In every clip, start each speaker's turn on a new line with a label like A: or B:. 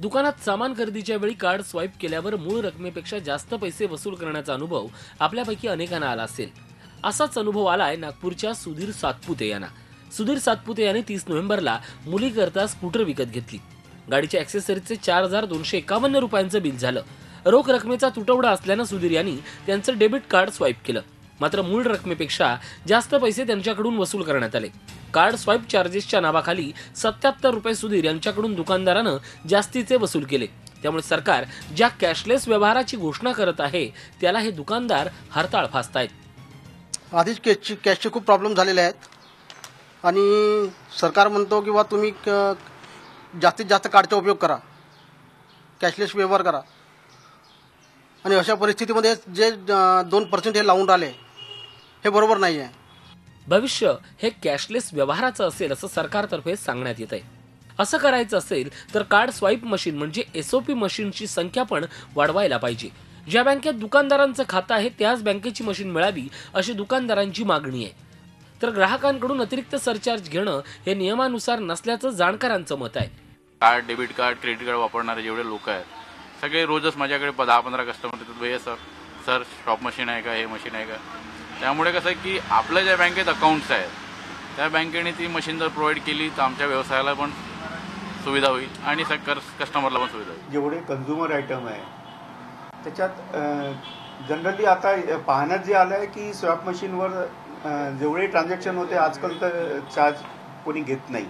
A: दुकानात सामान खरेदीच्या वेळी कार्ड स्वाईप केल्यावर मूळ रकमेपेक्षा जास्त पैसे वसूल करण्याचा अनुभव आपल्यापैकी अनेकांना आला असेल। असाच अनुभव आलाय नागपूरच्या सुधीर सातपुते यांना। सुधीर सातपुते यांनी 30 नोव्हेंबरला मुलीकरता स्कूटर विकत घेतली। गाडीच्या ॲक्सेसरीजचे 4251 रुपयांचं बिल झालं। रोख रकमेचा तुटवडा असल्यानं सुधीर यांनी त्यांचं डेबिट कार्ड स्वाईप केलं, मात्र मूळ रकमेपेक्षा जास्त पैसे त्यांच्याकडून वसूल करण्यात आले। कार्ड स्वाईप चार्जेसच्या नावाखाली 77 रुपये सुधीर यांच्याकडून दुकानदारानं जास्तीचे वसूल केले। त्यामुळे सरकार ज्या कॅशलेस व्यवहाराची घोषणा करत आहे त्याला हे दुकानदार हरताळ फासतायत।
B: आधीच कॅशचे खूप प्रॉब्लेम झालेले आहेत आणि सरकार म्हणतो की बा तुम्ही जास्तीत जास्त कार्डचा उपयोग करा, कॅशलेस व्यवहार करा, आणि अशा परिस्थितीमध्ये जे 2% हे लावून राहिले हे बरोबर नाही आहे।
A: भविष्य हे कॅशलेस व्यवहाराचं असेल असं सरकारतर्फे सांगण्यात येत आहे। असं करायचं असेल तर कार्ड स्वाईप मशीन म्हणजे एसओपी मशीनची संख्या पण वाढवायला पाहिजे। ज्या बँकेत दुकानदारांचं खातं आहे त्याच बँकेची मशीन मिळावी अशी दुकानदारांची मागणी आहे। तर ग्राहकांकडून अतिरिक्त सरचार्ज घेणं हे नियमानुसार नसल्याचं जाणकारांचं मत आहे।
C: Card, debit card, credit card वापरणारे जेवढे लोक आहेत सगळे रोजच माझ्याकडे 10-15 कस्टमर येतात, भैया सर शॉप मशीन आहे का, हे मशीन आहे का। त्यामुळे कसं आहे की आपल्या ज्या बँकेत अकाउंट्स आहेत त्या बँकेने ती मशीन जर प्रोव्हाइड केली तर आमच्या व्यवसायाला पण सुविधा होईल आणि कस्टमरला पण सुविधा होईल।
D: जेवढे कंझ्युमर आयटम आहे त्याच्यात जनरली आता पाहण्यात जे आलं आहे की स्वॅप मशीनवर जेवढे ट्रान्झॅक्शन होते आजकाल तर चार्ज कोणी घेत नाही,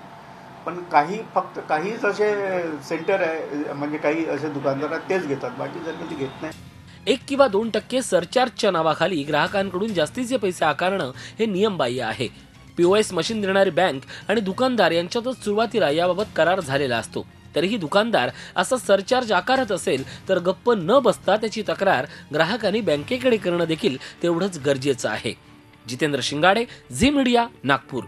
D: पण फक्त काहीच असे सेंटर आहे म्हणजे काही असे दुकानदार आहेत तेच घेतात, बाकी जनरली घेत नाही।
A: 1 किंवा 2% सरचार्जच्या नावाखाली ग्राहकांकडून जास्तीचे पैसे आकारणं हे नियमबाह्य आहे। पीओएस मशीन देणारी बँक आणि दुकानदार यांच्यातच सुरुवातीला याबाबत करार झालेला असतो। तरीही दुकानदार असा सरचार्ज आकारत असेल तर गप्प न बसता त्याची तक्रार ग्राहकांनी बँकेकडे करणं देखील तेवढंच गरजेचं आहे। जितेंद्र शिंगाडे, झी मीडिया, नागपूर।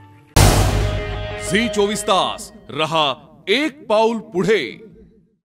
E: झी 24 तास रहा एक पाऊल पुढे।